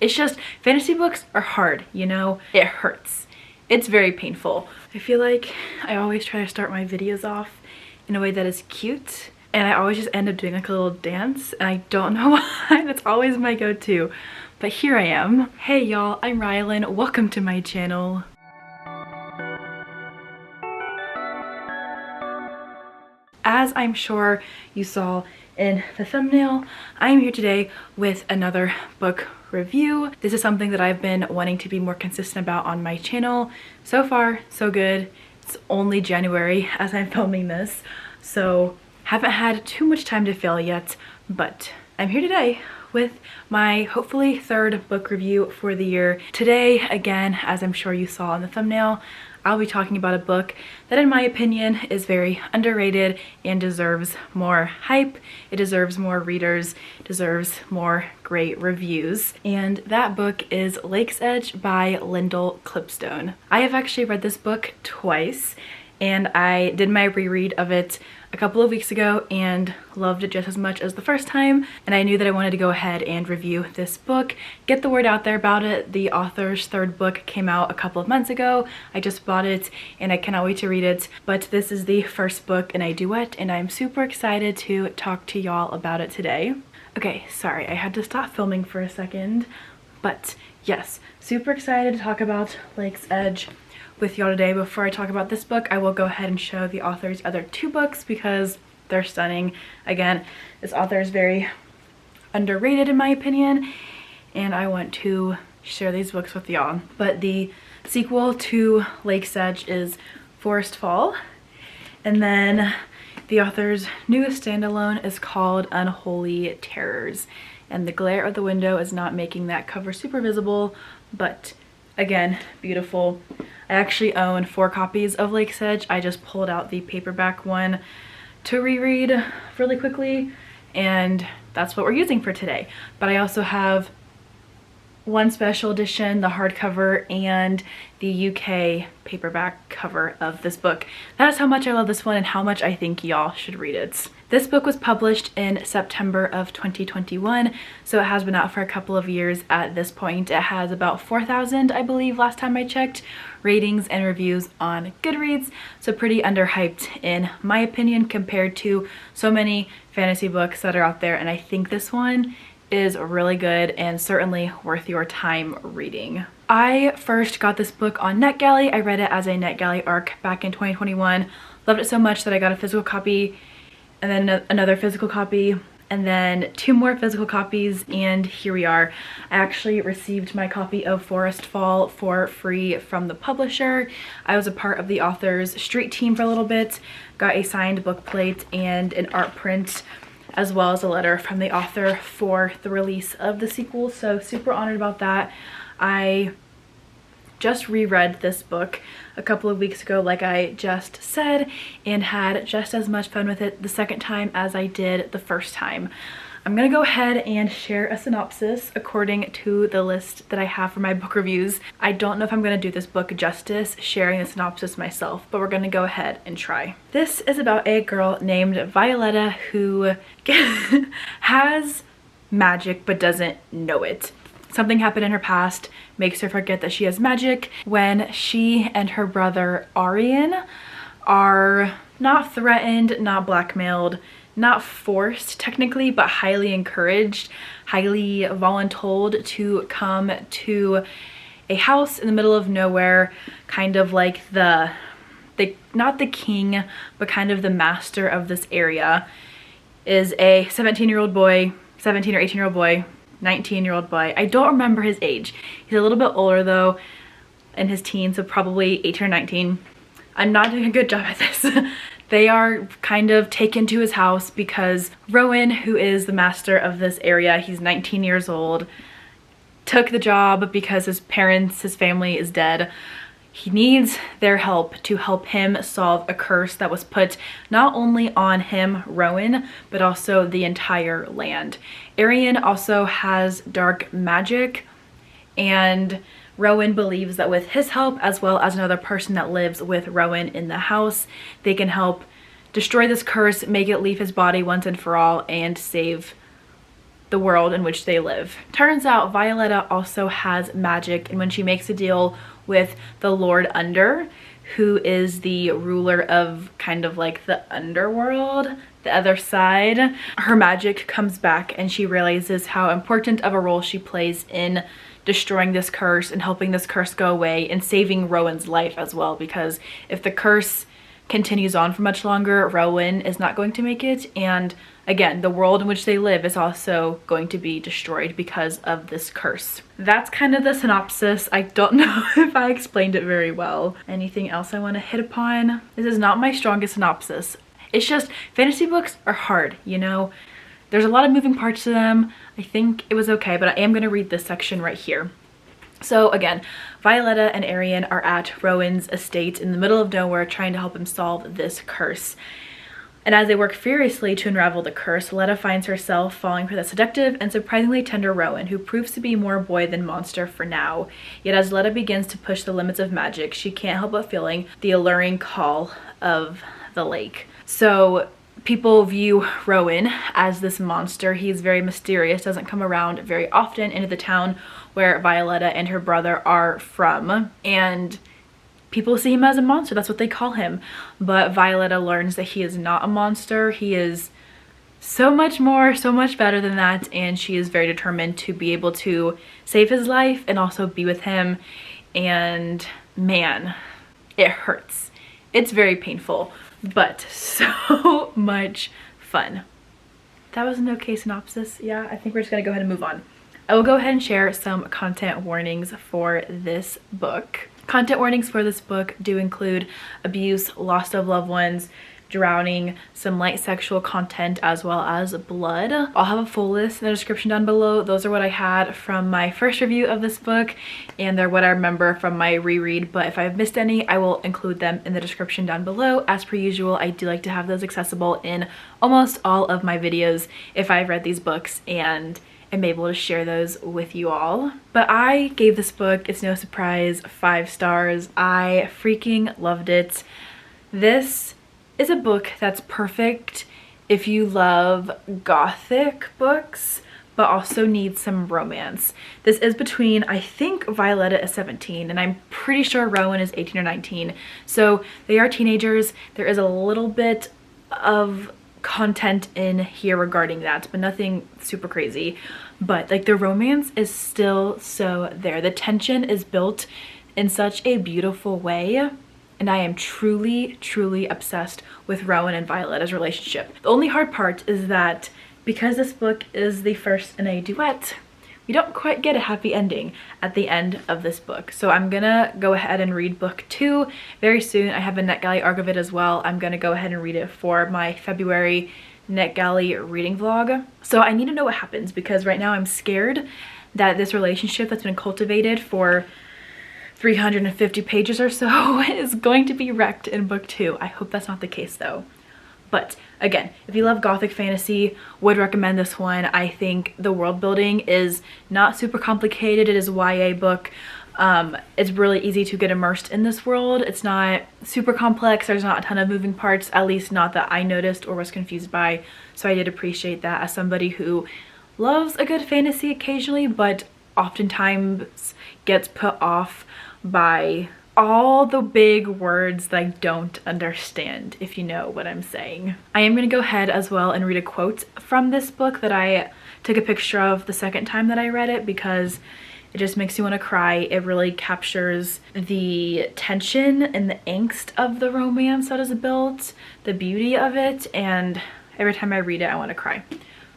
It's just, fantasy books are hard, you know? It hurts. It's very painful. I feel like I always try to start my videos off in a way that is cute, and I always just end up doing like a little dance, and I don't know why. That's always my go-to. But here I am. Hey y'all, I'm Rylan. Welcome to my channel. As I'm sure you saw in the thumbnail, I'm here today with another book review. This is something that I've been wanting to be more consistent about on my channel. So far, so good. It's only January as I'm filming this, so haven't had too much time to fail yet, but I'm here today with my hopefully third book review for the year. Today, again, as I'm sure you saw in the thumbnail, I'll be talking about a book that in my opinion is very underrated and deserves more hype. It deserves more readers, deserves more great reviews. And that book is LAKESEDGE by Lyndall Clipstone. I have actually read this book twice, and I did my reread of it a couple of weeks ago and loved it just as much as the first time, and I knew that I wanted to go ahead and review this book, get the word out there about it. The author's third book came out a couple of months ago. I just bought it and I cannot wait to read it, but this is the first book in a duet and I'm super excited to talk to y'all about it today. Okay, sorry, I had to stop filming for a second, but yes, super excited to talk about LAKESEDGE with y'all today. Before I talk about this book, I will go ahead and show the author's other two books because they're stunning. Again, this author is very underrated in my opinion, and I want to share these books with y'all. But the sequel to LAKESEDGE is Forest Fall, and then the author's newest standalone is called Unholy Terrors, and the glare of the window is not making that cover super visible, but again, beautiful. I actually own 4 copies of LAKESEDGE. I just pulled out the paperback one to reread really quickly, and that's what we're using for today. But I also have one special edition, the hardcover, and the UK paperback cover of this book. That is how much I love this one and how much I think y'all should read it. This book was published in September of 2021, so it has been out for a couple of years at this point. It has about 4,000, I believe, last time I checked, ratings and reviews on Goodreads, so pretty underhyped in my opinion compared to so many fantasy books that are out there, and I think this one is really good and certainly worth your time reading. I first got this book on NetGalley. I read it as a NetGalley ARC back in 2021. Loved it so much that I got a physical copy and then another physical copy and then 2 more physical copies, and here we are. I actually received my copy of Forest Fall for free from the publisher. I was a part of the author's street team for a little bit, got a signed book plate and an art print, as well as a letter from the author for the release of the sequel, so super honored about that. I just reread this book a couple of weeks ago, like I just said, and had just as much fun with it the second time as I did the first time. I'm gonna go ahead and share a synopsis according to the list that I have for my book reviews. I don't know if I'm gonna do this book justice sharing the synopsis myself, but we're gonna go ahead and try. This is about a girl named Violetta who has magic but doesn't know it. Something happened in her past makes her forget that she has magic when she and her brother Arian are not threatened, not blackmailed, not forced technically, but highly encouraged, highly voluntold to come to a house in the middle of nowhere, kind of like the not the king, but kind of the master of this area is a 17-year-old boy, 17 or 18-year-old boy, 19-year-old boy. I don't remember his age. He's a little bit older though, in his teens, so probably 18 or 19. I'm not doing a good job at this. They are kind of taken to his house because Rowan, who is the master of this area, he's 19 years old, took the job because his parents, his family is dead. He needs their help to help him solve a curse that was put not only on him, Rowan, but also the entire land. Arian also has dark magic, and Rowan believes that with his help, as well as another person that lives with Rowan in the house, they can help destroy this curse, make it leave his body once and for all, and save the world in which they live. Turns out Violetta also has magic, and when she makes a deal with the Lord Under, who is the ruler of kind of like the underworld, the other side, her magic comes back and she realizes how important of a role she plays in destroying this curse and helping this curse go away and saving Rowan's life as well, because if the curse continues on for much longer, Rowan is not going to make it, and again, the world in which they live is also going to be destroyed because of this curse. That's kind of the synopsis. I don't know if I explained it very well. Anything else I want to hit upon? This is not my strongest synopsis. It's just fantasy books are hard, you know? There's a lot of moving parts to them. I think it was okay, but I am going to read this section right here. So again, Violetta and Arian are at Rowan's estate in the middle of nowhere trying to help him solve this curse. And as they work furiously to unravel the curse, Letta finds herself falling for the seductive and surprisingly tender Rowan, who proves to be more boy than monster for now. Yet as Letta begins to push the limits of magic, she can't help but feeling the alluring call of the lake. So people view Rowan as this monster. He's very mysterious, doesn't come around very often into the town where Violetta and her brother are from, and people see him as a monster. That's what they call him. But Violetta learns that he is not a monster. He is so much more, so much better than that, and she is very determined to be able to save his life and also be with him. And man, it hurts. It's very painful, but so much fun. That was an okay synopsis. Yeah, I think we're just gonna go ahead and move on. I will go ahead and share some content warnings for this book. Content warnings for this book do include abuse, loss of loved ones, drowning, some light sexual content, as well as blood. I'll have a full list in the description down below. Those are what I had from my first review of this book, and they're what I remember from my reread, but if I've missed any, I will include them in the description down below. As per usual, I do like to have those accessible in almost all of my videos if I've read these books and am able to share those with you all. But I gave this book, it's no surprise, 5 stars. I freaking loved it. This is a book that's perfect if you love gothic books but also need some romance. This is between, I think Violetta is 17 and I'm pretty sure Rowan is 18 or 19. So they are teenagers. There is a little bit of content in here regarding that, but nothing super crazy. But like the romance is still so there. The tension is built in such a beautiful way, and I am truly, truly obsessed with Rowan and Violetta's relationship. The only hard part is that because this book is the first in a duet, we don't quite get a happy ending at the end of this book. So I'm gonna go ahead and read book 2 very soon. I have a NetGalley arc of it as well. I'm gonna go ahead and read it for my February NetGalley reading vlog. So I need to know what happens, because right now I'm scared that this relationship that's been cultivated for 350 pages or so is going to be wrecked in book 2. I hope that's not the case though. But again, if you love gothic fantasy, would recommend this one. I think the world building is not super complicated. It is a YA book. It's really easy to get immersed in this world. It's not super complex. There's not a ton of moving parts, at least not that I noticed or was confused by. So I did appreciate that as somebody who loves a good fantasy occasionally, but oftentimes gets put off by all the big words that I don't understand, if you know what I'm saying. I am going to go ahead as well and read a quote from this book that I took a picture of the second time that I read it, because it just makes you want to cry. It really captures the tension and the angst of the romance that is built, the beauty of it, and every time I read it I want to cry.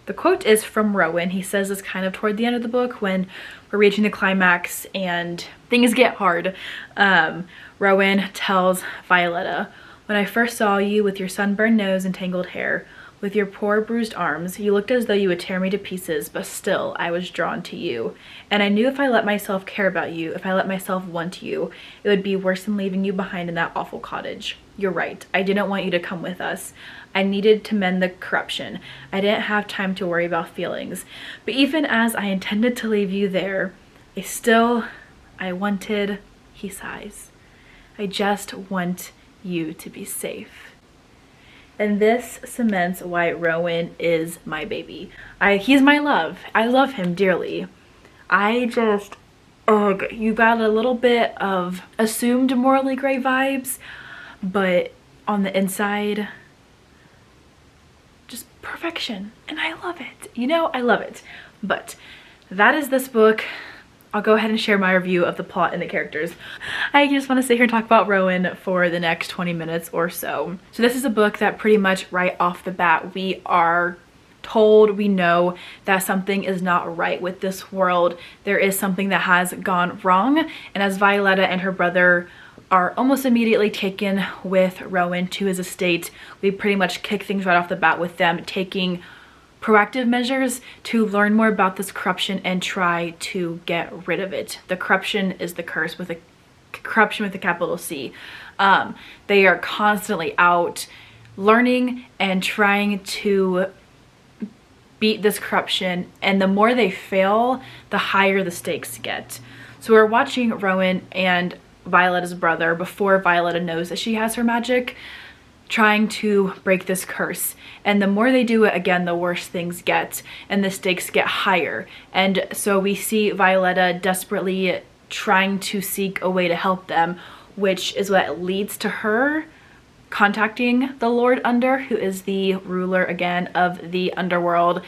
The quote is from Rowan. He says this kind of toward the end of the book when we're reaching the climax and things get hard. Rowan tells Violetta, "When I first saw you with your sunburned nose and tangled hair, with your poor bruised arms, you looked as though you would tear me to pieces, but still I was drawn to you. And I knew if I let myself care about you, if I let myself want you, it would be worse than leaving you behind in that awful cottage. You're right, I didn't want you to come with us. I needed to mend the corruption. I didn't have time to worry about feelings. But even as I intended to leave you there, I wanted," he sighs, "I just want you to be safe." And this cements why Rowan is my baby. He's my love. I love him dearly. I just, ugh, you got a little bit of assumed morally gray vibes, but on the inside, just perfection. And I love it. You know, I love it. But that is this book. I'll go ahead and share my review of the plot and the characters. I just want to sit here and talk about Rowan for the next 20 minutes or so. So this is a book that pretty much right off the bat, we are told, we know that something is not right with this world. There is something that has gone wrong. And as Violetta and her brother are almost immediately taken with Rowan to his estate, we pretty much kick things right off the bat with them taking proactive measures to learn more about this corruption and try to get rid of it. The corruption is the curse with a corruption with a capital C. They are constantly out learning and trying to beat this corruption, and the more they fail, the higher the stakes get. So we're watching Rowan and Violetta's brother, before Violetta knows that she has her magic, trying to break this curse. And the more they do it, again, the worse things get and the stakes get higher. And so we see Violetta desperately trying to seek a way to help them, which is what leads to her contacting the Lord Under, who is the ruler again of the underworld,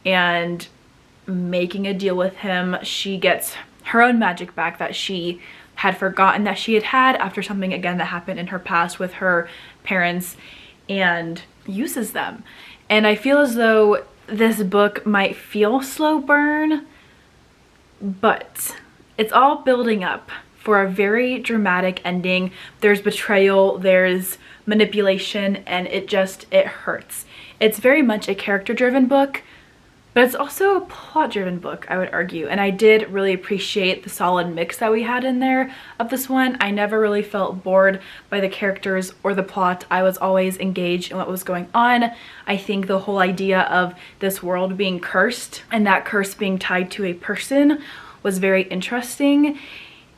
and making a deal with him. She gets her own magic back that she had forgotten that she had after something again that happened in her past with her parents, and uses them. And I feel as though this book might feel slow burn, but it's all building up for a very dramatic ending. There's betrayal, there's manipulation, and it hurts. It's very much a character-driven book, but it's also a plot-driven book, I would argue. And I did really appreciate the solid mix that we had in there of this one. I never really felt bored by the characters or the plot. I was always engaged in what was going on. I think the whole idea of this world being cursed and that curse being tied to a person was very interesting.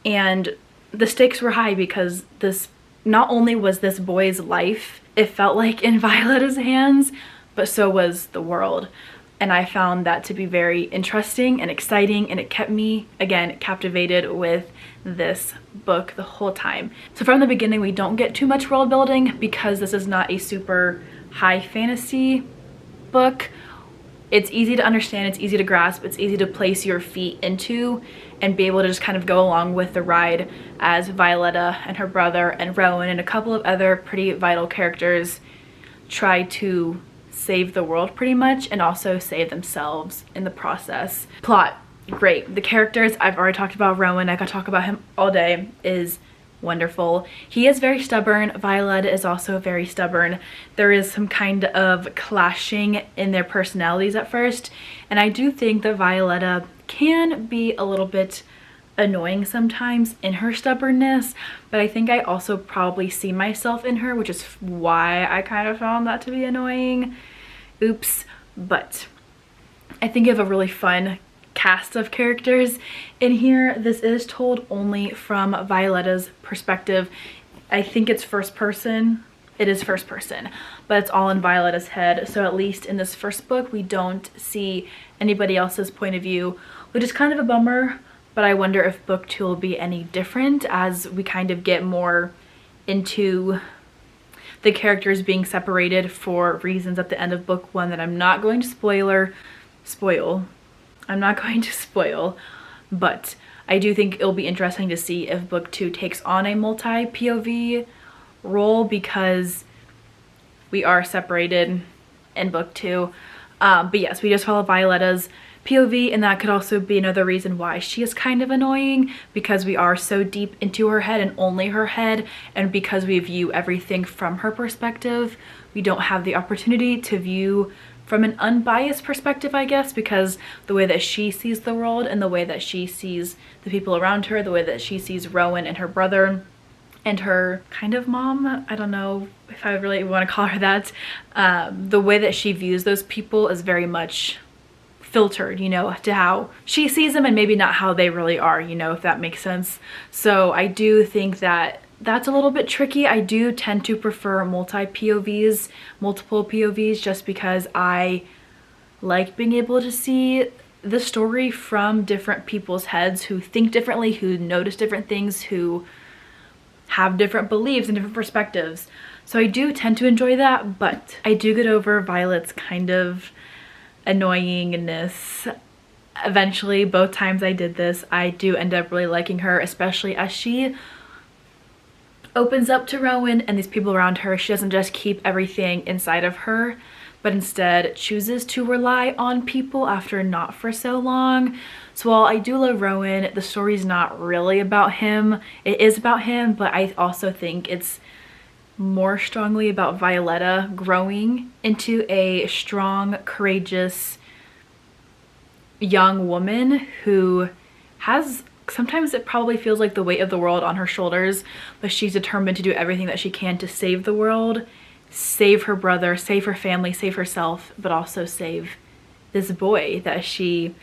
And the stakes were high because this, not only was this boy's life, it felt like in Violetta's hands, but so was the world. And I found that to be very interesting and exciting, and it kept me, again, captivated with this book the whole time. So from the beginning, we don't get too much world building because this is not a super high fantasy book. It's easy to understand, it's easy to grasp, it's easy to place your feet into and be able to just kind of go along with the ride as Violetta and her brother and Rowan and a couple of other pretty vital characters try to save the world pretty much, and also save themselves in the process. Plot, great. The characters, I've already talked about Rowan. I could talk about him all day, is wonderful. He is very stubborn. Violetta is also very stubborn. There is some kind of clashing in their personalities at first, and I do think that Violetta can be a little bit annoying sometimes in her stubbornness, but I think I also probably see myself in her, which is why I kind of found that to be annoying. Oops. But I think you have a really fun cast of characters in here. This is told only from Violetta's perspective. I think it's first person. It is first person, but it's all in Violetta's head. So at least in this first book, we don't see anybody else's point of view, which is kind of a bummer. But I wonder if book 2 will be any different as we kind of get more into the characters being separated for reasons at the end of book 1 that I'm not going to spoil. I'm not going to spoil, but I do think it'll be interesting to see if book 2 takes on a multi-POV role, because we are separated in book 2. But yes, we just follow Violetta's POV, and that could also be another reason why she is kind of annoying, because we are so deep into her head and only her head, and because we view everything from her perspective, we don't have the opportunity to view from an unbiased perspective, I guess, because the way that she sees the world and the way that she sees the people around her, the way that she sees Rowan and her brother and her kind of mom, I don't know if I really want to call her that, the way that she views those people is very much filtered, you know, to how she sees them and maybe not how they really are, you know, if that makes sense. So I do think that that's a little bit tricky. I do tend to prefer multiple POVs, just because I like being able to see the story from different people's heads who think differently, who notice different things, who have different beliefs and different perspectives. So I do tend to enjoy that, but I do get over Violet's kind of annoyingness. Eventually, both times I did this, I do end up really liking her, especially as she opens up to Rowan and these people around her. She doesn't just keep everything inside of her, but instead chooses to rely on people after not for so long. So while I do love Rowan, the story's not really about him. It is about him, but I also think it's more strongly about Violetta growing into a strong, courageous young woman who has, sometimes it probably feels like the weight of the world on her shoulders, but she's determined to do everything that she can to save the world, save her brother, save her family, save herself, but also save this boy that she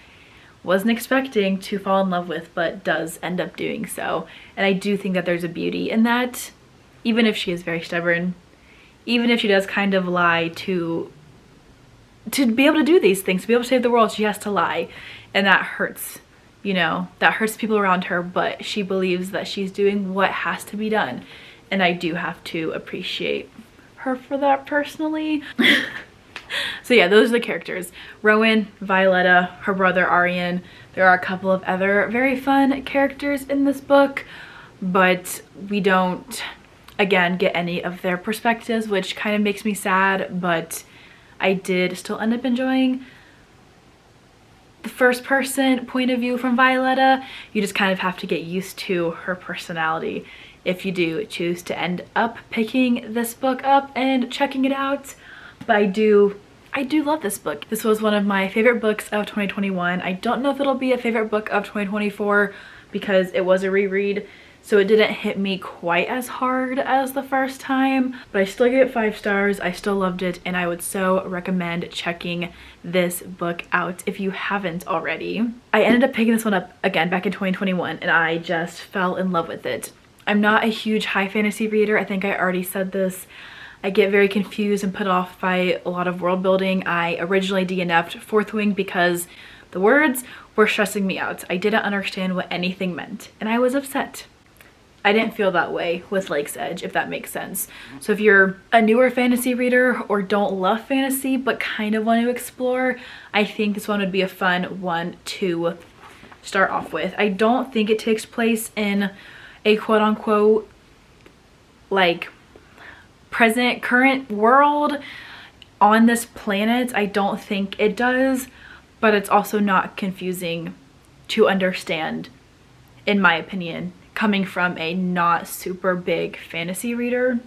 wasn't expecting to fall in love with, but does end up doing so. And I do think that there's a beauty in that, even if she is very stubborn, even if she does kind of lie to be able to do these things, to be able to save the world, she has to lie. And that hurts, you know, that hurts people around her, but she believes that she's doing what has to be done. And I do have to appreciate her for that personally. So yeah, those are the characters. Rowan, Violetta, her brother Aryan. There are a couple of other very fun characters in this book, but we don't, again, get any of their perspectives, which kind of makes me sad, but I did still end up enjoying the first person point of view from Violetta. You just kind of have to get used to her personality if you do choose to end up picking this book up and checking it out. But I do love this book. This was one of my favorite books of 2021. I don't know if it'll be a favorite book of 2024 because it was a reread, so it didn't hit me quite as hard as the first time, but I still give it 5 stars. I still loved it, and I would so recommend checking this book out if you haven't already. I ended up picking this one up again back in 2021, and I just fell in love with it. I'm not a huge high fantasy reader. I think I already said this. I get very confused and put off by a lot of world building. I originally DNF'd Fourth Wing because the words were stressing me out. I didn't understand what anything meant, and I was upset. I didn't feel that way with Lake's Edge, if that makes sense. So if you're a newer fantasy reader or don't love fantasy but kind of want to explore, I think this one would be a fun one to start off with. I don't think it takes place in a quote-unquote like current world on this planet. I don't think it does, but it's also not confusing to understand, in my opinion, coming from a not super big fantasy reader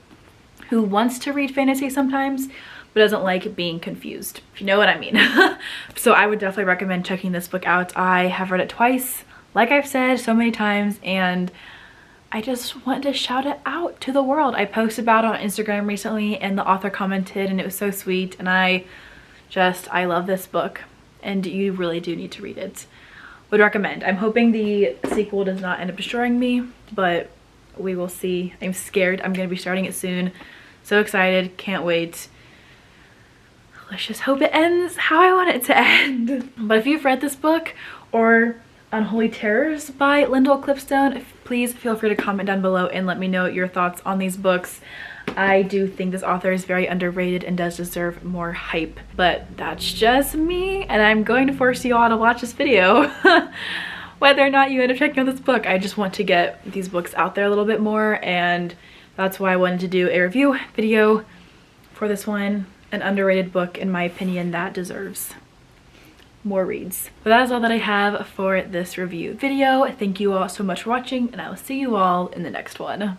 who wants to read fantasy sometimes but doesn't like being confused, if you know what I mean. So I would definitely recommend checking this book out. I have read it twice, like I've said so many times, and I just wanted to shout it out to the world. I posted about it on Instagram recently and the author commented, and it was so sweet, and I love this book, and you really do need to read it. Would recommend. I'm hoping the sequel does not end up destroying me, but we will see. I'm scared. I'm going to be starting it soon. So excited. Can't wait. Let's just hope it ends how I want it to end. But if you've read this book or Unholy Terrors by Lyndall Clipstone, please feel free to comment down below and let me know your thoughts on these books. I do think this author is very underrated and does deserve more hype, but that's just me, and I'm going to force you all to watch this video whether or not you end up checking out this book. I just want to get these books out there a little bit more, and that's why I wanted to do a review video for this one, an underrated book in my opinion that deserves more reads. But that is all that I have for this review video. Thank you all so much for watching, and I will see you all in the next one.